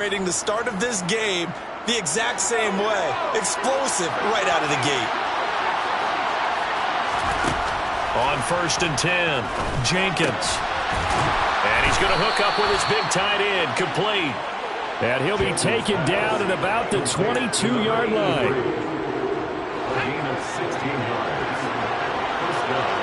The start of this game the exact same way. Explosive right out of the gate. On 1st and 10, Jenkins. And he's going to hook up with his big tight end, complete. And he'll be taken down at about the 22-yard line. Gain of 16 yards. First down.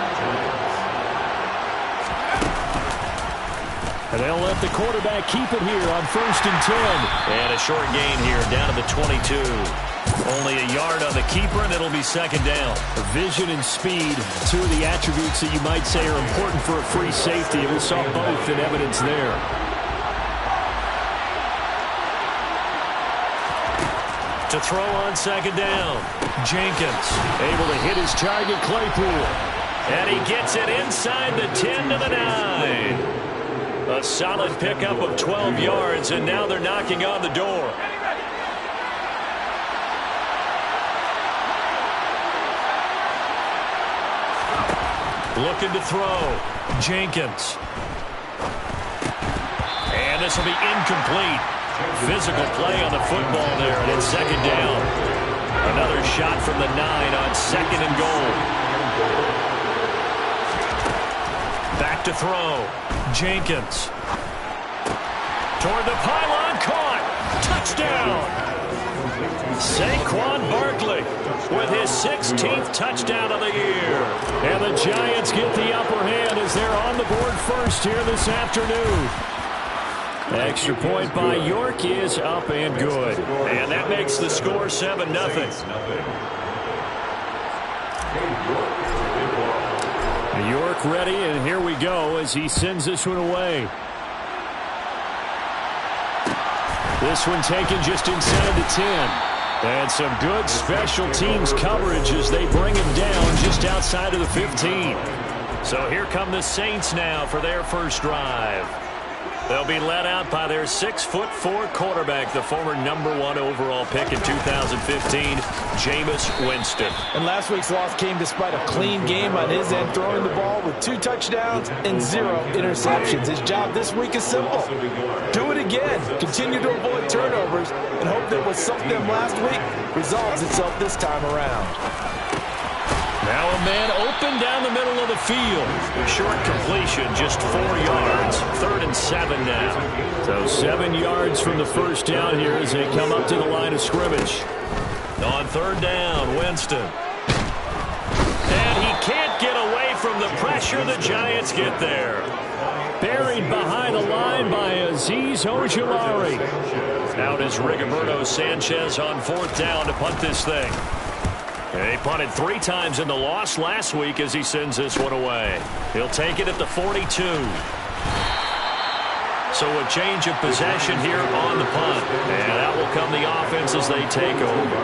And they'll let the quarterback keep it here on 1st and 10. And a short gain here down to the 22. Only a yard on the keeper, and it'll be 2nd down. Vision and speed, two of the attributes that you might say are important for a free safety, and we saw both in evidence there. To throw on 2nd down, Jenkins able to hit his target, Claypool. And he gets it inside the 10 to the 9. A solid pickup of 12 yards, and now they're knocking on the door. Looking to throw, Jenkins. And this will be incomplete. Physical play on the football there, and it's 2nd down. Another shot from the 9 on 2nd and goal. Back to throw, Jenkins. Toward the pylon, caught. Touchdown. Saquon Barkley with his 16th touchdown of the year. And the Giants get the upper hand as they're on the board first here this afternoon. Extra point by York is up and good. And that makes the score 7-0. York ready, and here we go as he sends this one away. This one taken just inside the 10. And some good special teams coverage as they bring him down just outside of the 15. So here come the Saints now for their first drive. They'll be led out by their 6'4" quarterback, the former #1 overall pick in 2015, Jameis Winston. And last week's loss came despite a clean game on his end, throwing the ball with 2 touchdowns and 0 interceptions. His job this week is simple. Do it again. Continue to avoid turnovers and hope that what sunk them last week resolves itself this time around. Now a man open down the middle of the field. Short completion, just 4 yards. 3rd and 7 now. So 7 yards from the first down here as they come up to the line of scrimmage. On 3rd down, Winston. And he can't get away from the pressure. The Giants get there. Buried behind the line by Azeez Ojulari. Out is Rigoberto Sanchez on 4th down to punt this thing. He punted 3 times in the loss last week as he sends this one away. He'll take it at the 42. So a change of possession here on the punt. And out will come the offense as they take over.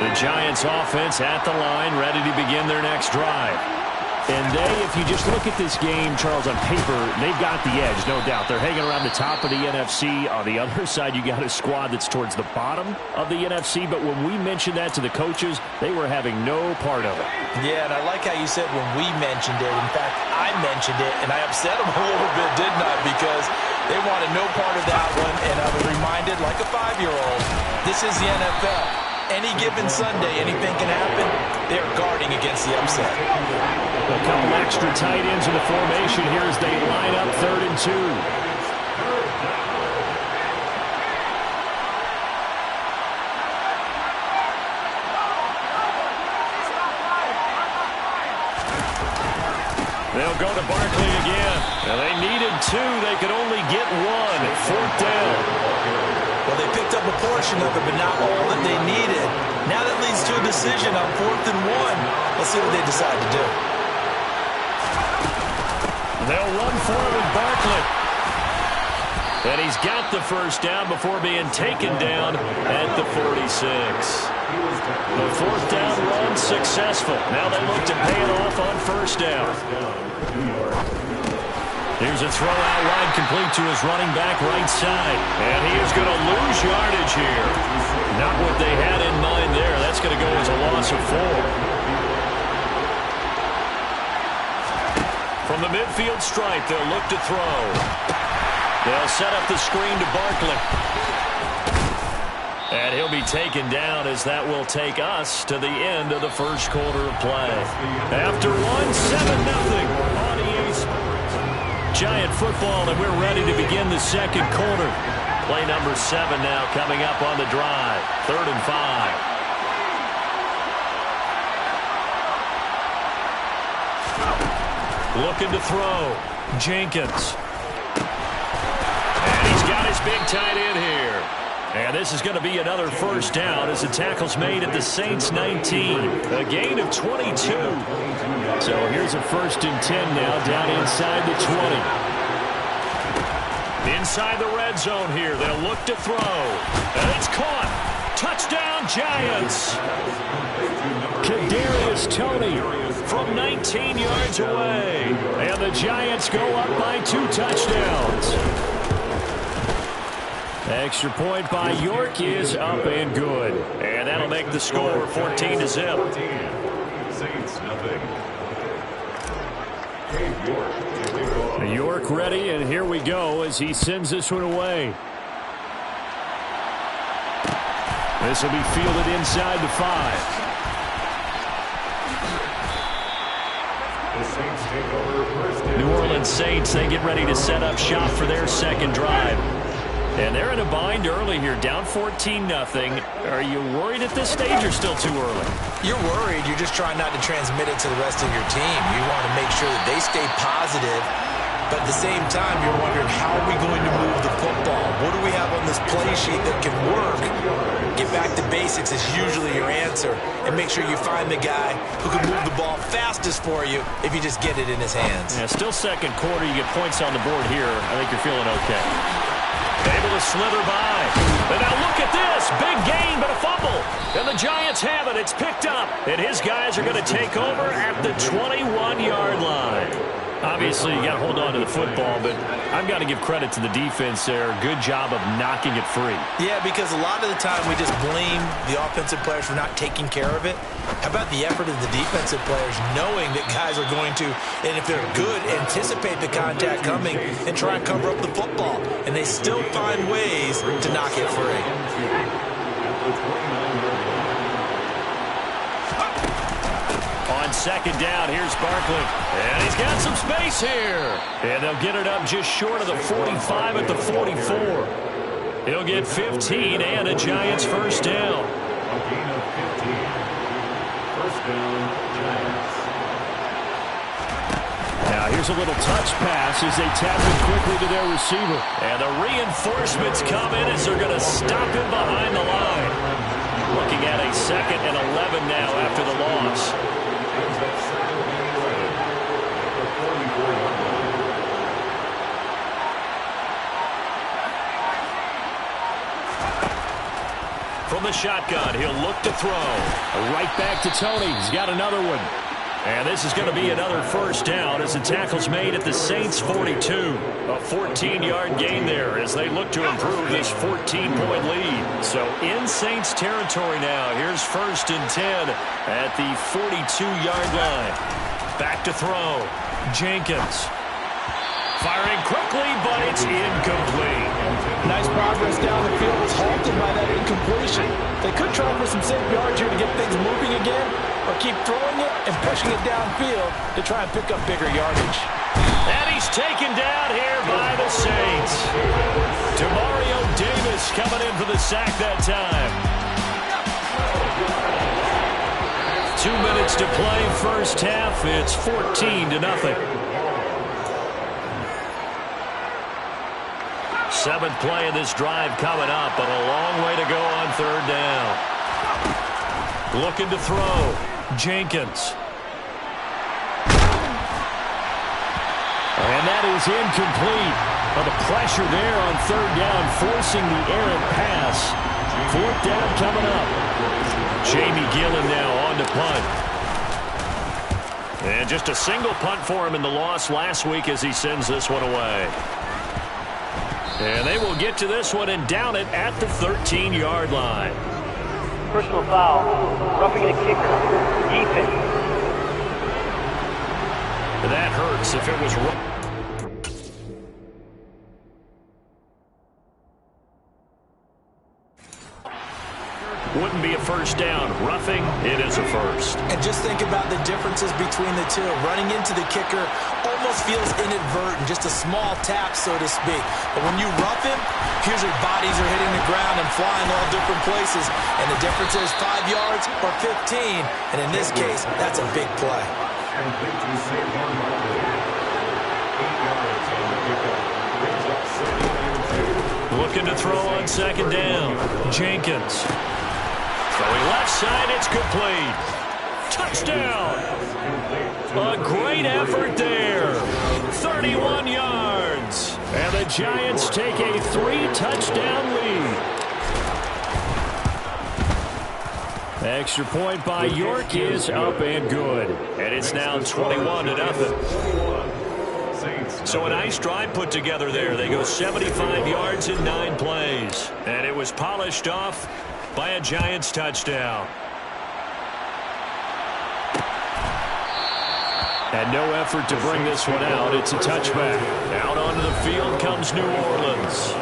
The Giants offense at the line, ready to begin their next drive. And if you just look at this game, Charles, on paper, they've got the edge, no doubt. They're hanging around the top of the NFC. On the other side, you got a squad that's towards the bottom of the NFC. But when we mentioned that to the coaches, they were having no part of it. Yeah, and I like how you said when we mentioned it. In fact, I mentioned it, and I upset them a little bit, didn't I? Because they wanted no part of that one. And I was reminded, like a 5-year-old, this is the NFL. Any given Sunday, anything can happen. They're guarding against the upset. A couple extra tight ends in the formation here as they line up 3rd and 2. They'll go to Barkley again. Now they needed 2. They could only get 1. 4th down. Well, they picked up a portion of it, but not all that they needed. Now that leads to a decision on 4th and 1. Let's see what they decide to do. They'll run for it with Barkley. And he's got the first down before being taken down at the 46. The 4th down run successful. Now they look to pay it off on 1st down. Here's a throw out wide, complete to his running back right side. And he is going to lose yardage here. Not what they had in mind there. That's going to go as a loss of 4. From the midfield stripe, they'll look to throw. They'll set up the screen to Barkley. And he'll be taken down as that will take us to the end of the first quarter of play. After one, 7-0 on EA Sports. Giant football, and we're ready to begin the second quarter. Play number 7 now coming up on the drive. 3rd and 5. Looking to throw. Jenkins. And he's got his big tight end here. And this is going to be another first down as the tackle's made at the Saints 19. A gain of 22. So here's a 1st and 10 now down inside the 20. Inside the red zone here. They'll look to throw. And it's caught. Touchdown, Giants. Kadarius Toney from 19 yards away. And the Giants go up by 2 touchdowns. Extra point by York is up and good. And that'll make the score 14-0. Saints nothing. York ready, and here we go as he sends this one away. This will be fielded inside the 5. New Orleans Saints, they get ready to set up shop for their second drive. And they're in a bind early here, down 14-0. Are you worried at this stage or still too early? You're worried. You're just trying not to transmit it to the rest of your team. You want to make sure that they stay positive, but at the same time, you're wondering, how are we going to move the football? What do we have on this play sheet that can work? Get back to basics is usually your answer, and make sure you find the guy who can move the ball fastest for you if you just get it in his hands. Yeah, still second quarter. You get points on the board here. I think you're feeling okay. Able to slither by. And now look at this. Big gain, but a fumble. And the Giants have it. It's picked up. And his guys are going to take over at the 21-yard line. Obviously, you got to hold on to the football, but I've got to give credit to the defense there. Good job of knocking it free. Yeah, because a lot of the time we just blame the offensive players for not taking care of it. How about the effort of the defensive players knowing that guys are going to, and if they're good, anticipate the contact coming and try and cover up the football. And they still find ways to knock it free. On second down, here's Barkley. And he's got some space here. And they'll get it up just short of the 45 at the 44. He'll get 15 and a Giants first down. A gain of 15. First down, Giants. Now here's a little touch pass as they tap it quickly to their receiver. And the reinforcements come in as they're going to stop him behind the line. Looking at a 2nd and 11 now after the loss. From the shotgun, he'll look to throw. Right back to Toney. He's got another one. And this is going to be another first down as the tackle's made at the Saints 42. A 14-yard gain there as they look to improve this 14-point lead. So in Saints territory now. Here's 1st and 10 at the 42-yard line. Back to throw. Jenkins. Firing quickly, but it's incomplete. Nice progress down the field was halted by that incompletion. They could try for some safe yards here to get things moving again, or keep throwing it and pushing it downfield to try and pick up bigger yardage. And he's taken down here by the Saints. Demario Davis coming in for the sack that time. 2 minutes to play first half. It's 14-0. 7th play of this drive coming up, but a long way to go on 3rd down. Looking to throw. Jenkins. And that is incomplete. Well, the pressure there on 3rd down, forcing the errant pass. 4th down coming up. Jamie Gillen now on to punt. And just a single punt for him in the loss last week as he sends this one away. And they will get to this one and down it at the 13-yard line. Personal foul, roughing the kicker, defense. That hurts if it was wrong. wouldn't be a first down. Roughing, it is a first. And just think about the differences between the two. Running into the kicker almost feels inadvertent, just a small tap, so to speak. But when you rough him, here's your bodies are hitting the ground and flying all different places. And the difference is 5 yards or 15. And in this case, that's a big play. Looking to throw on second down. Jenkins. Throwing left side, it's complete. Touchdown. A great effort there. 31 yards. And the Giants take a 3-touchdown lead. Extra point by York is up and good. And it's now 21-0. So a nice drive put together there. They go 75 yards in 9 plays. And it was polished off by a Giants touchdown. And no effort to bring this one out. It's a touchback. Out onto the field comes New Orleans.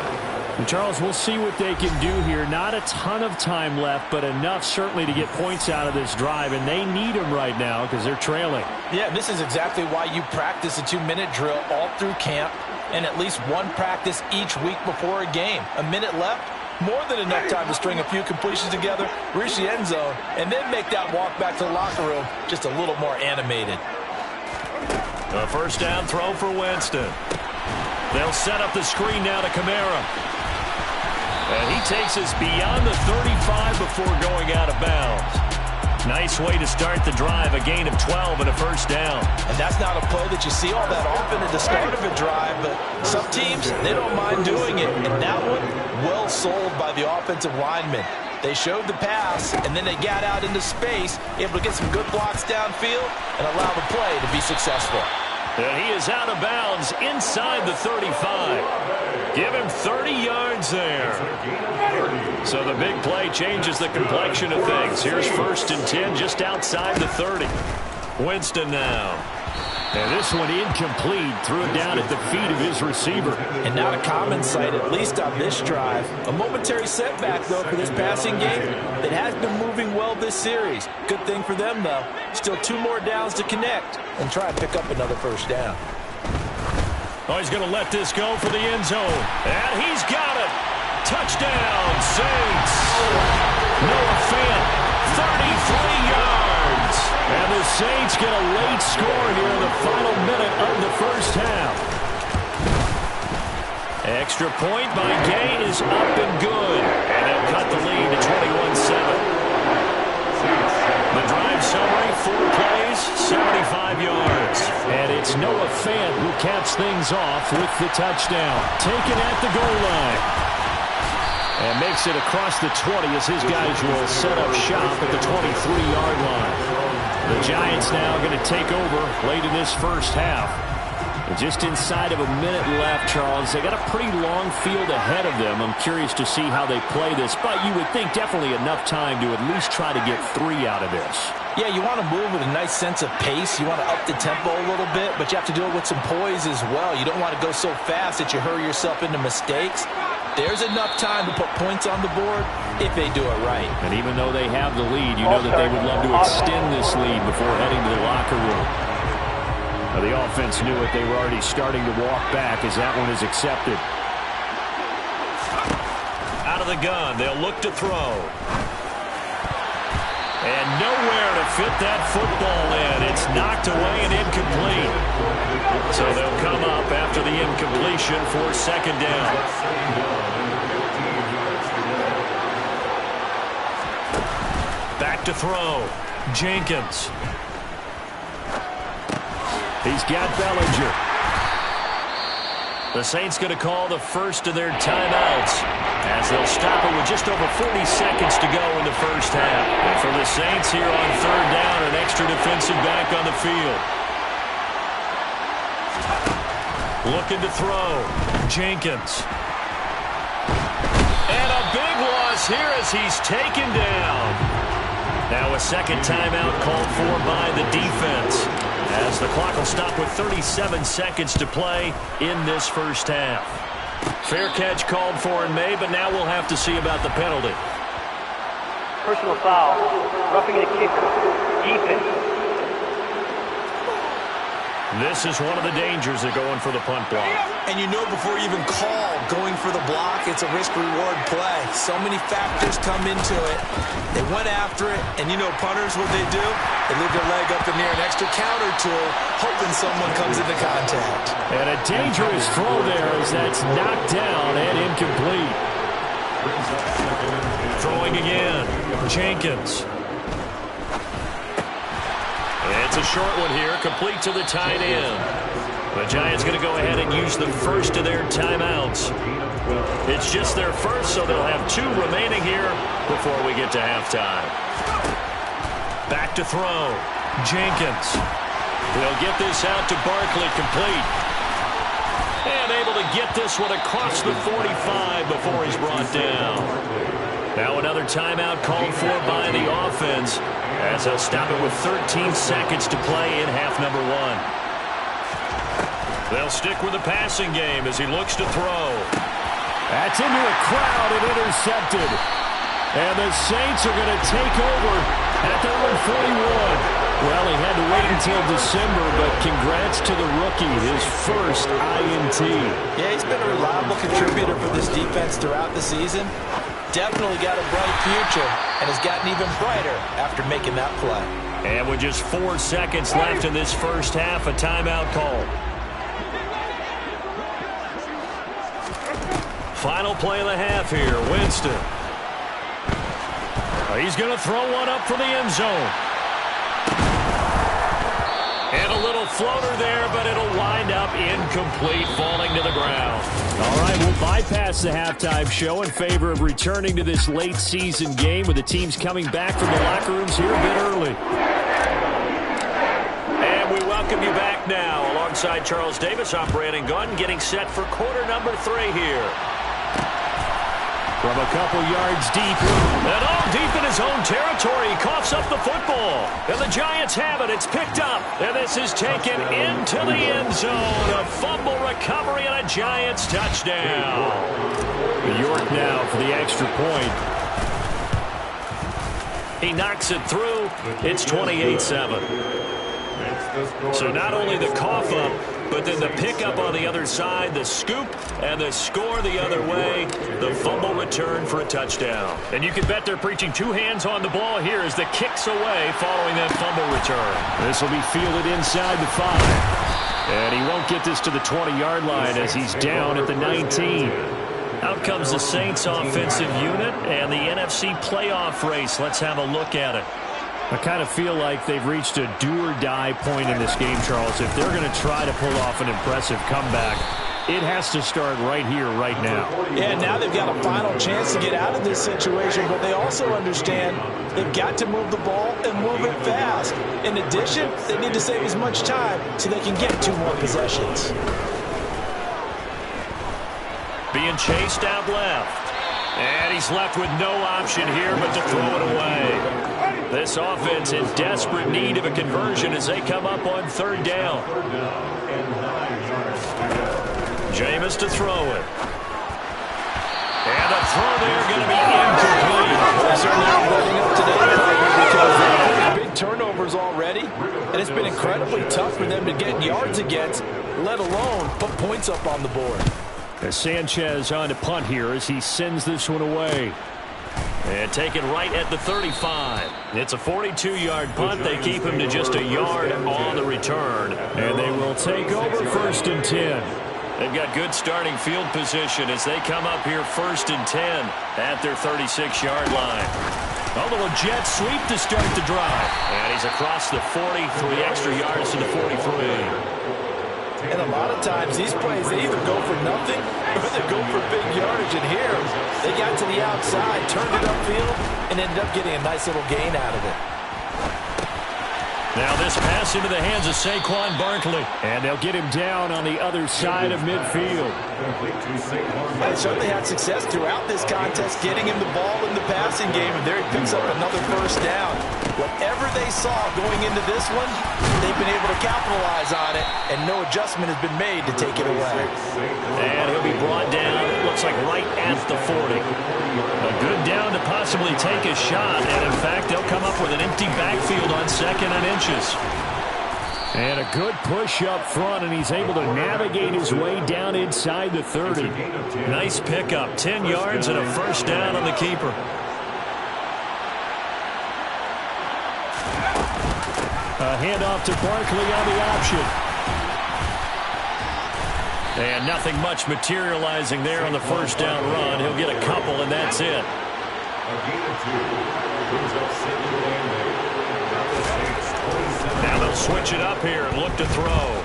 And Charles, we'll see what they can do here. Not a ton of time left, but enough certainly to get points out of this drive. And they need them right now because they're trailing. Yeah, this is exactly why you practice a 2-minute drill all through camp and at least one practice each week before a game. A minute left, more than enough time to string a few completions together, reach the end zone, and then make that walk back to the locker room just a little more animated. A first down throw for Winston. They'll set up the screen now to Kamara. And he takes us beyond the 35 before going out of bounds. Nice way to start the drive, a gain of 12 and a first down. And that's not a play that you see all that often at the start of a drive, but some teams, they don't mind doing it. And that one, well sold by the offensive lineman. They showed the pass, and then they got out into space, able to get some good blocks downfield and allow the play to be successful. And he is out of bounds inside the 35. Give him 30 yards there. So the big play changes the complexion of things. Here's 1st and 10 just outside the 30. Winston now. And this one incomplete. Threw it down at the feet of his receiver. And not a common sight, at least on this drive. A momentary setback, though, for this passing game that has been moving well this series. Good thing for them, though. Still 2 more downs to connect and try and pick up another first down. Oh, he's going to let this go for the end zone. And he's got it. Touchdown, Saints. Noah Fant, 33 yards. And the Saints get a late score here in the final minute of the first half. Extra point by Gay is up and good. And they'll cut the lead to 21-7. The drive summary, 4 plays, 75 yards. And it's Noah Fant who caps things off with the touchdown. Taken at the goal line. And makes it across the 20 as his guys will set up shop at the 23-yard line. The Giants now going to take over late in this first half. And just inside of a minute left, Charles. They got a pretty long field ahead of them. I'm curious to see how they play this. But you would think definitely enough time to at least try to get 3 out of this. Yeah, you want to move with a nice sense of pace. You want to up the tempo a little bit, but you have to do it with some poise as well. You don't want to go so fast that you hurry yourself into mistakes. There's enough time to put points on the board if they do it right. And even though they have the lead, you know that they would love to extend this lead before heading to the locker room. Now, the offense knew it. They were already starting to walk back as that one is accepted. Out of the gun, they'll look to throw. And nowhere to fit that football in. It's knocked away and incomplete. So they'll come up after the incompletion for second down. Back to throw. Jenkins. He's got Bellinger. The Saints going to call the first of their timeouts as they'll stop it with just over 40 seconds to go in the first half. And for the Saints here on third down, an extra defensive back on the field. Looking to throw. Jenkins. And a big loss here as he's taken down. Now a second timeout called for by the defense, as the clock will stop with 37 seconds to play in this first half. Fair catch called for and made, but now we'll have to see about the penalty. Personal foul. Roughing the kicker. Defense. This is one of the dangers of going for the punt block. And you know before you even call going for the block, it's a risk-reward play. So many factors come into it. They went after it, and you know punters, what they do? They leave their leg up in the air an extra count or two, hoping someone comes into contact. And a dangerous throw there as that's knocked down and incomplete. Throwing again. Jenkins. It's a short one here, complete to the tight end. The Giants going to go ahead and use the first of their timeouts. It's just their first, so they'll have 2 remaining here before we get to halftime. Back to throw. Jenkins. They'll get this out to Barkley, complete. And able to get this one across the 45 before he's brought down. Now another timeout called for by the offense as they'll stop it with 13 seconds to play in half number 1. They'll stick with the passing game as he looks to throw. That's into a crowd and intercepted. And the Saints are going to take over at their own 41. Well, he had to wait until December, but congrats to the rookie, his first INT. Yeah, he's been a reliable contributor for this defense throughout the season. Definitely got a bright future and has gotten even brighter after making that play. And with just 4 seconds left in this first half, a timeout call. Final play of the half here, Winston. He's going to throw one up for the end zone. And a little floater there, but it'll wind up incomplete, falling to the ground. All right, we'll bypass the halftime show in favor of returning to this late season game with the teams coming back from the locker rooms here a bit early. And we welcome you back now. Alongside Charles Davis, I'm Brandon Gunn, getting set for quarter number 3 here. From a couple yards deep. And all deep in his own territory, he coughs up the football. And the Giants have it. It's picked up. And this is taken into the end zone. A fumble recovery and a Giants touchdown. York now for the extra point. He knocks it through. It's 28-7. So not only the cough up, but then the pickup on the other side, the scoop, and the score the other way, the fumble return for a touchdown. And you can bet they're preaching 2 hands on the ball here as the kick's away following that fumble return. This will be fielded inside the 5. And he won't get this to the 20-yard line as he's down at the 19. Out comes the Saints offensive unit and the NFC playoff race. Let's have a look at it. I kind of feel like they've reached a do-or-die point in this game, Charles. If they're going to try to pull off an impressive comeback, it has to start right here, right now. Yeah, now they've got a final chance to get out of this situation, but they also understand they've got to move the ball and move it fast. In addition, they need to save as much time so they can get 2 more possessions. Being chased out left. And he's left with no option here but to throw it away. This offense in desperate need of a conversion as they come up on 3rd down. Jameis to throw it. And the throw there going to be incomplete. They're certainly running up today because they've had big turnovers already, and it's been incredibly tough for them to get yards against, let alone put points up on the board. As Sanchez on to punt here as he sends this one away. And taken right at the 35. It's a 42-yard punt. They keep him to just a yard on the return. And they will take over 1st and 10. They've got good starting field position as they come up here 1st and 10 at their 36-yard line. A little jet sweep to start the drive. And he's across the 40, 3 extra yards to the 43. And a lot of times these plays, they either go for nothing or they go for big yardage. And here, they got to the outside, turned it upfield, and ended up getting a nice little gain out of it. Now this pass into the hands of Saquon Barkley. And they'll get him down on the other side of midfield. They certainly had success throughout this contest, getting him the ball in the passing game, and there he picks up another 1st down. Whatever they saw going into this one, they've been able to capitalize on it, and no adjustment has been made to take it away. And he'll be brought down, looks like right at the 40. A good down to possibly take a shot, and in fact, they'll come up with an empty backfield on 2nd and inches. And a good push up front, and he's able to navigate his way down inside the 30. Nice pickup, 10 yards and a first down on the keeper. A handoff to Barkley on the option. And nothing much materializing there on the first down run. He'll get a couple, and that's it. Now they'll switch it up here and look to throw.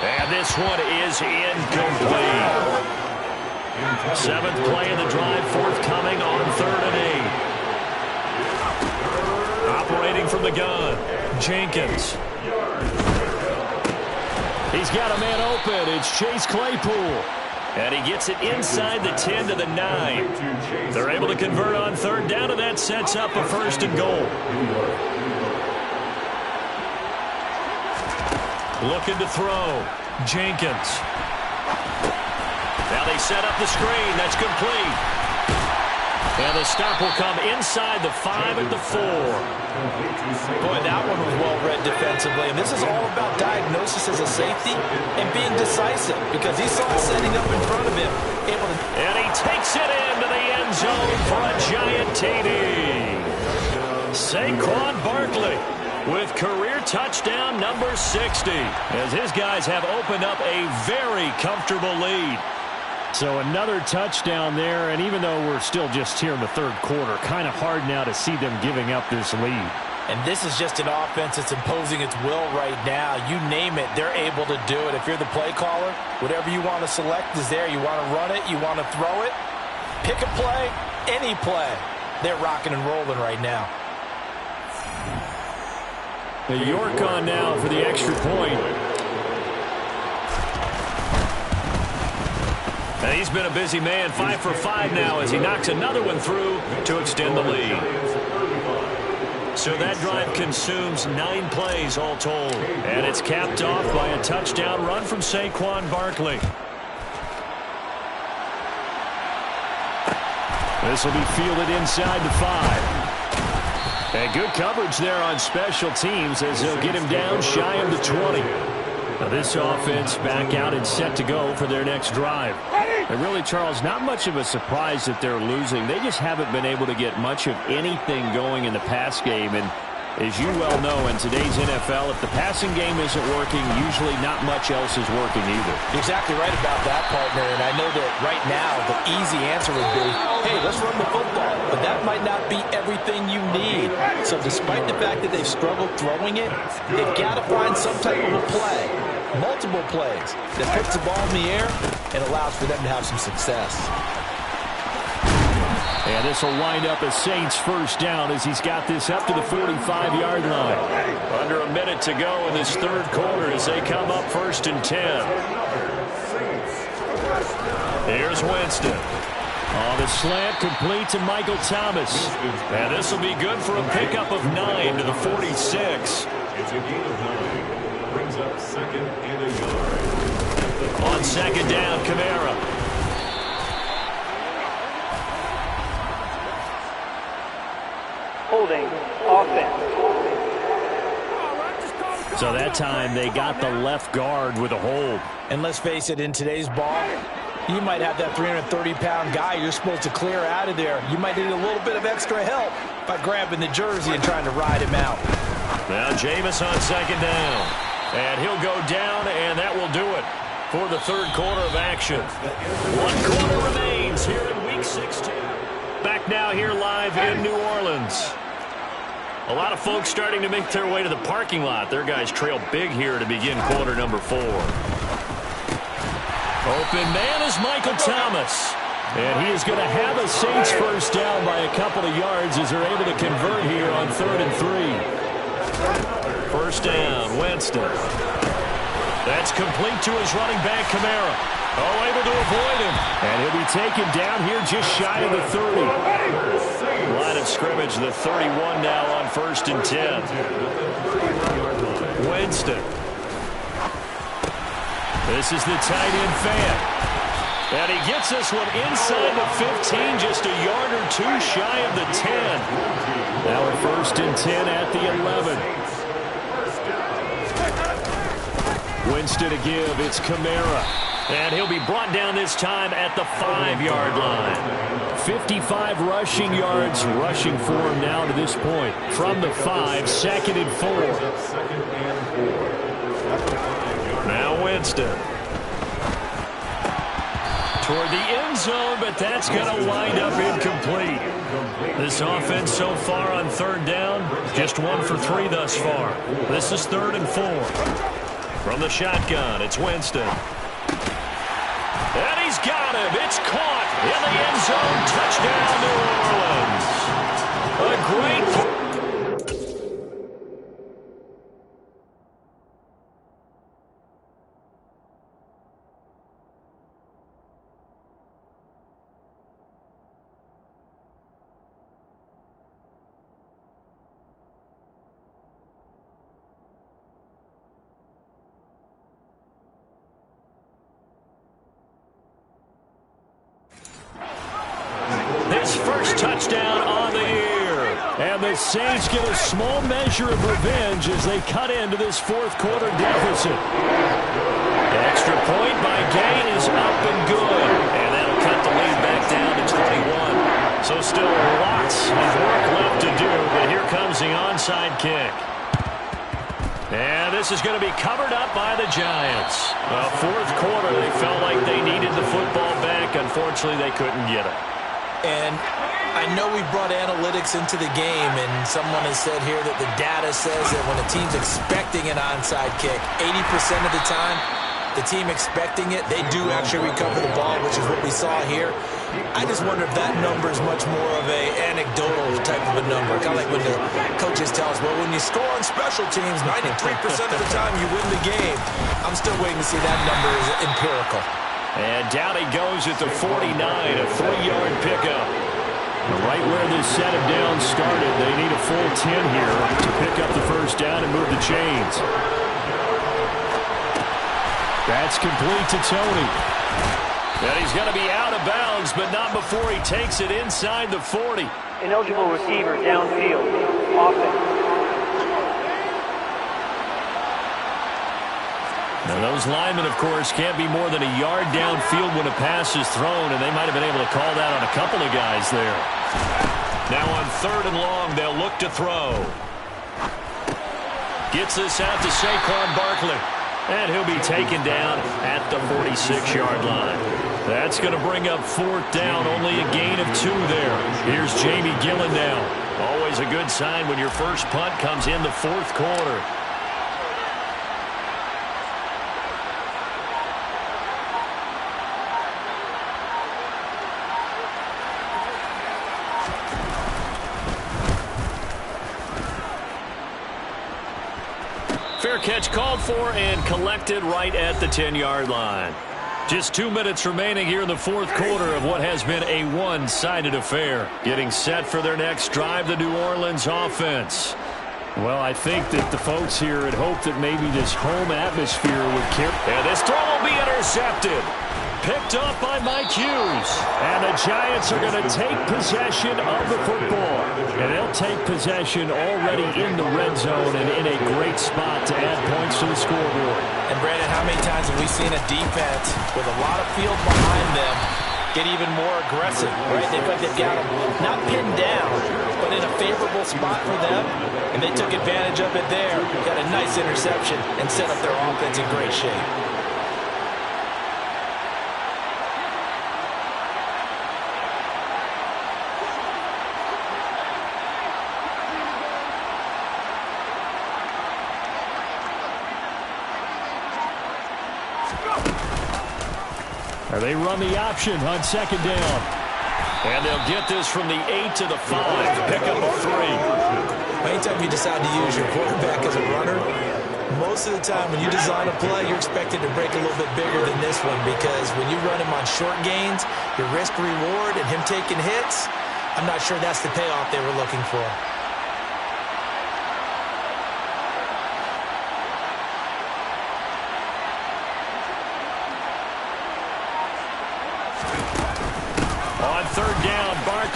And this one is incomplete. 7th play of the drive forthcoming on 3rd and 8. Operating from the gun, Jenkins. He's got a man open. It's Chase Claypool. And he gets it inside the 10 to the 9. They're able to convert on 3rd down, and that sets up a 1st and goal. Looking to throw. Jenkins. Now they set up the screen. That's complete. And the stop will come inside the 5 at the 4. Boy, that one was well read defensively. And this is all about diagnosis as a safety and being decisive, because he saw it setting up in front of him. And he takes it into the end zone for a giant TD. Saquon Barkley with career touchdown number 60, as his guys have opened up a very comfortable lead. So another touchdown there, and even though we're still just here in the 3rd quarter, kind of hard now to see them giving up this lead. And this is just an offense that's imposing its will right now. You name it, they're able to do it. If you're the play caller, whatever you want to select is there. You want to run it, you want to throw it, pick a play, any play. They're rocking and rolling right now. York on now for the extra point. And he's been a busy man, 5 for 5 now as he knocks another one through to extend the lead. So that drive consumes 9 plays all told. And it's capped off by a touchdown run from Saquon Barkley. This will be fielded inside the 5. And good coverage there on special teams as they'll get him down shy of the 20. Now this offense back out and set to go for their next drive. And really, Charles, not much of a surprise that they're losing. They just haven't been able to get much of anything going in the pass game. And as you well know, in today's NFL, if the passing game isn't working, usually not much else is working either. You're exactly right about that, partner. And I know that right now the easy answer would be, hey, let's run the football. But that might not be everything you need. So despite the fact that they've struggled throwing it, they've got to find some type of a play, multiple plays, that puts the ball in the air and allows for them to have some success. And this will wind up a Saints first down as he's got this up to the 45-yard line. Under a minute to go in this 3rd quarter as they come up 1st and 10. Here's Winston. On the slant, complete to Michael Thomas. And this will be good for a pickup of 9 to the 46. It's a gain of 9. Brings up 2nd and a yard. On 2nd down, Kamara. Holding offense. So that time they got the left guard with a hold. And let's face it, in today's ball, you might have that 330-pound guy you're supposed to clear out of there. You might need a little bit of extra help by grabbing the jersey and trying to ride him out. Now Jameis on 2nd down. And he'll go down, and that will do it for the 3rd quarter of action. 1 quarter remains here in Week 16. Back now here live in New Orleans. A lot of folks starting to make their way to the parking lot. Their guys trail big here to begin quarter number 4. Open man is Michael Thomas. And he is going to have a Saints first down by a couple of yards as they're able to convert here on 3rd and 3. First down, Winston. That's complete to his running back, Kamara. Oh, able to avoid him. And he'll be taken down here just shy of the 30. Line of scrimmage, the 31 now on 1st and 10. Winston. This is the tight end fan. And he gets this one inside the 15, just a yard or two shy of the 10. Now a 1st and 10 at the 11. Winston to give. It's Kamara. And he'll be brought down this time at the 5-yard line. 55 rushing yards rushing for him now to this point. From the 5, 2nd and 4. Now Winston. Toward the end zone, but that's going to wind up incomplete. This offense so far on 3rd down, just 1 for 3 thus far. This is 3rd and 4. From the shotgun, it's Winston. And he's got him. It's caught in the end zone. Touchdown, New Orleans. A great play. His first touchdown on the year. And the Saints get a small measure of revenge as they cut into this 4th quarter deficit. The extra point by Gay is up and good. And that'll cut the lead back down to 21. So still lots of work left to do, but here comes the onside kick. And this is going to be covered up by the Giants. Well, 4th quarter, they felt like they needed the football back. Unfortunately, they couldn't get it. And I know we brought analytics into the game, and someone has said here that the data says that when a team's expecting an onside kick, 80% of the time, the team expecting it, they do actually recover the ball, which is what we saw here. I just wonder if that number is much more of a anecdotal type of a number. Kind of like when the coaches tell us, well, when you score on special teams, 93% of the time you win the game. I'm still waiting to see that number is empirical. And down he goes at the 49, a 3-yard pickup. Right where this set of downs started, they need a full 10 here to pick up the 1st down and move the chains. That's complete to Tony. And he's going to be out of bounds, but not before he takes it inside the 40. Ineligible receiver downfield. Offense. Now those linemen, of course, can't be more than a yard downfield when a pass is thrown, and they might have been able to call that on a couple of guys there. Now on 3rd and long, they'll look to throw. Gets this out to Saquon Barkley. And he'll be taken down at the 46-yard line. That's going to bring up 4th down, only a gain of 2 there. Here's Jamie Gillen now. Always a good sign when your first punt comes in the 4th quarter. Fair catch called for and collected right at the 10-yard line. Just 2 minutes remaining here in the 4th quarter of what has been a one-sided affair. Getting set for their next drive, the New Orleans offense. Well, I think that the folks here had hoped that maybe this home atmosphere would carry. And this throw will be intercepted. Picked up by Mike Hughes. And the Giants are going to take possession of the football. And they'll take possession already in the red zone and in a great spot to add points to the scoreboard. And, Brandon, how many times have we seen a defense with a lot of field behind them get even more aggressive, right? They feel like they've got them not pinned down, but in a favorable spot for them. And they took advantage of it there. Got a nice interception and set up their offense in great shape. They run the option on 2nd down. And they'll get this from the 8 to the 5. Pick up a 3. Anytime you decide to use your quarterback as a runner, most of the time when you design a play, you're expected to break a little bit bigger than this one, because when you run him on short gains, your risk-reward and him taking hits, I'm not sure that's the payoff they were looking for.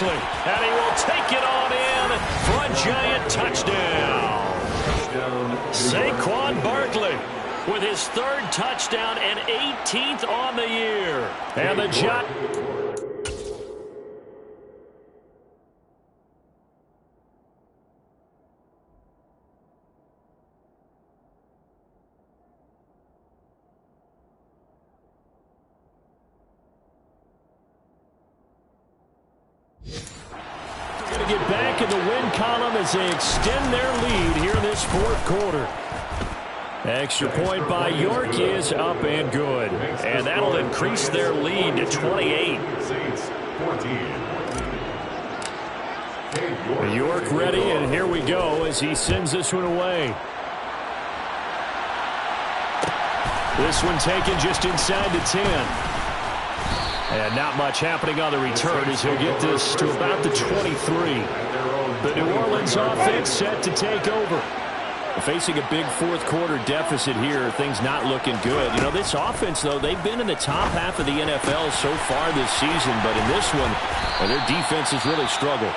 Barkley, and he will take it on in for a giant touchdown. Saquon Barkley with his 3rd touchdown and 18th on the year. And the Giants. Going to get back in the win column as they extend their lead here in this 4th quarter. Extra point by York is up and good. And that'll increase their lead to 28. York ready, and here we go as he sends this one away. This one taken just inside the 10. And not much happening on the return as he'll get this to about the 23. The New Orleans offense set to take over. Facing a big 4th quarter deficit here, things not looking good. You know, this offense, though, they've been in the top half of the NFL so far this season, but in this one, their defense has really struggled.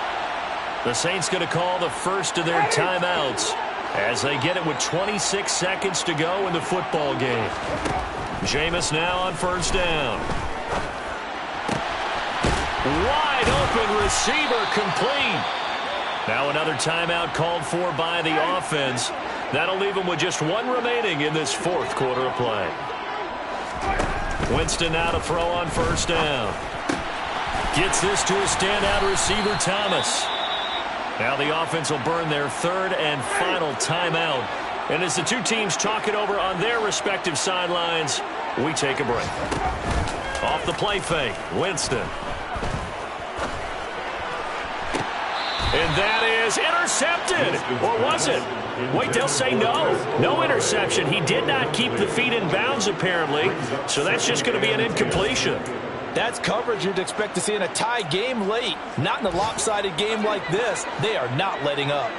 The Saints going to call the first of their timeouts as they get it with 26 seconds to go in the football game. Jameis now on 1st down. Wide open receiver complete. Now another timeout called for by the offense. That'll leave them with just 1 remaining in this 4th quarter of play. Winston now to throw on 1st down. Gets this to a standout receiver, Thomas. Now the offense will burn their 3rd and final timeout. And as the two teams talk it over on their respective sidelines, we take a break. Off the play fake, Winston. And that is intercepted. Or was it? Wait, they'll say no. No interception. He did not keep the feet in bounds, apparently. So that's just going to be an incompletion. That's coverage you'd expect to see in a tie game late. Not in a lopsided game like this. They are not letting up.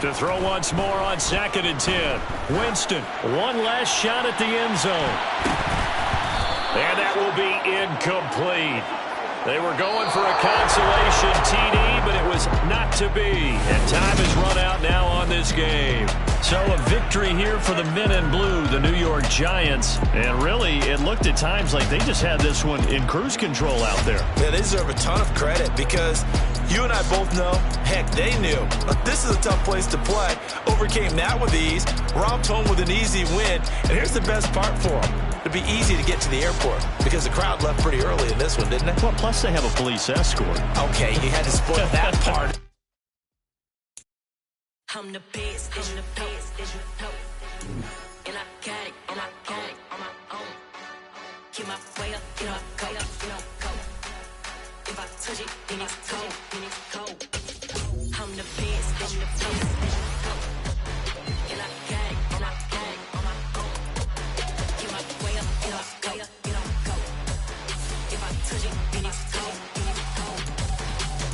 To throw once more on 2nd and 10. Winston, one last shot at the end zone. And that will be incomplete. They were going for a consolation TD, but it was not to be. And time has run out now on this game. So a victory here for the men in blue, the New York Giants. And really, it looked at times like they just had this one in cruise control out there. Yeah, they deserve a ton of credit because you and I both know, heck, they knew. This is a tough place to play. Overcame that with ease, romped home with an easy win. And here's the best part for them. It'd be easy to get to the airport because the crowd left pretty early in this one, didn't it? Well, plus they have a police escort. Okay, you had to spoil that part. I'm the best, I'm the best, and I got it, and I got it on my own. Keep my way up, you know I go, you know I go. If I touch it, then it's cold, then it's cold. I'm the best, I'm the best, and I got it, and I got it on my own. Keep my way up, you know I go, you know I go. If I touch it, then it's cold, then it's cold.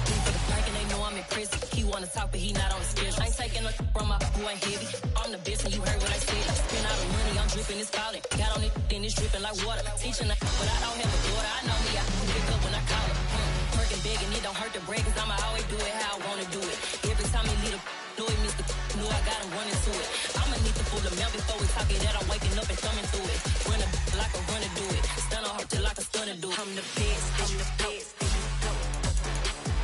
For the bank and they know I'm in prison. He wanna talk, but he not on the schedule. I ain't taking no from my who ain't heavy. I'm the best, and you heard what I said. Spend all the money, I'm dripping, it's falling. Got on it, then it's dripping like water. Teaching, but I don't have a daughter. I know me, I can pick up when I call it. Working big, and it don't hurt to break, cause I'ma always do it how I wanna do it. Every time he lead a do it, Mr. Knew I got him running to it. I'ma need to pull the mail before we talk it that I'm waking up and thumbing through it. Run a like a runner do it. Stun on her till like a stunner do it. I'm the best, I'm the best.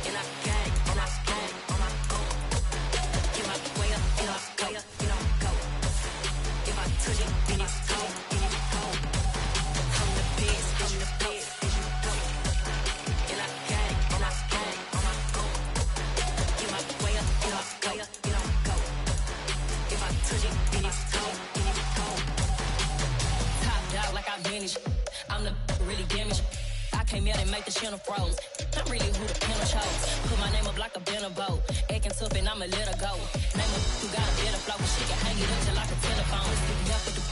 And I got it, and I got it on my own. Get my way up, you know I go, you know I go. If I touch it, then it's cold, then it's cold. I'm the best, I'm the best. And I got it, and I got it on my own. Get my way up, you know I go, you know I go. If I touch it, then it's cold, then it's cold. Top dog like I manage. I'm the really damaged. I came out and make the channel froze. I'm really who the panel chose. Put my name up like a banner boat. Acting tough and I'ma let her go. Name her who got a better flow. She can hang it up till like a telephone. Sticking up with the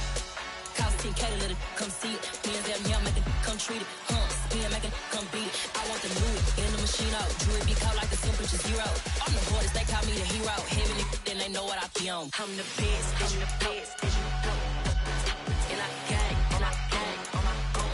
cost 10K to let it come see it. Me and them, yeah, make it come treat it. Spin, make it come beat it. I want the new in the machine out. Jewelry be caught like the temperature 0. I'm the hardest, they call me the hero. Heaven, then they know what I be on. I'm the best, I'm the best. And I got it, and I got it on my own.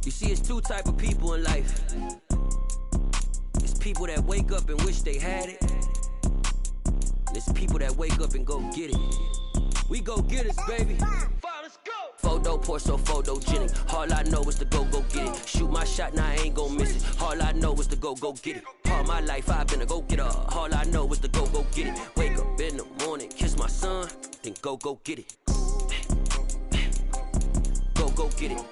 You see, it's two type of people in life. It's people that wake up and wish they had it. And it's people that wake up and go get it. We go get it, baby. Let's go. Photo pour so photogenic. All I know is to go get it. Shoot my shot, now I ain't gon' miss it. All I know is to go get it. All my life I've been a go getter. All I know is to go get it. Wake up in the morning, kiss my son, then go get it. Go get it.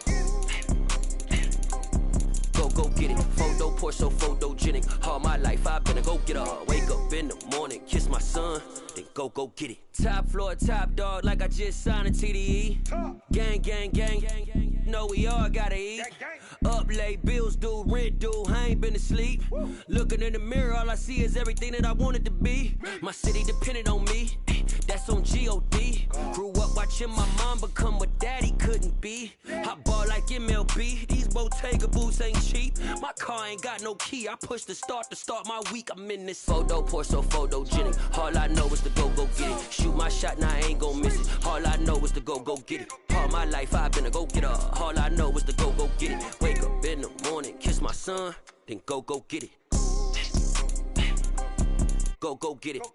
Go get it. Photo pour so photogenic. All my life I've been a go getter. Wake up in the morning, kiss my son, then go get it. Top floor, top dog, like I just signed a TDE. Gang, gang, gang, gang, gang. Know we all gotta eat. Up late, bills due, rent due. I ain't been asleep. Looking in the mirror, all I see is everything that I wanted to be. My city depended on me. That's on G.O.D. Grew up watching my mom become what daddy couldn't be. I ball like MLB. These Bottega boots ain't cheap. My car ain't got no key. I push the start to start my week. I'm in this photo pour so photogenic. All I know is to go get it. Shoot my shot, now I ain't gon' miss it. All I know is to go get it. All my life I've been a go getter. All I know is to go get it. Wake up in the morning, kiss my son, then go get it. Go get it.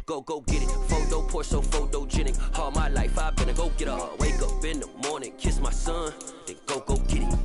Go get it. Photo pour so photogenic. All my life I've been a go getter. Wake up in the morning, kiss my son, then go get it.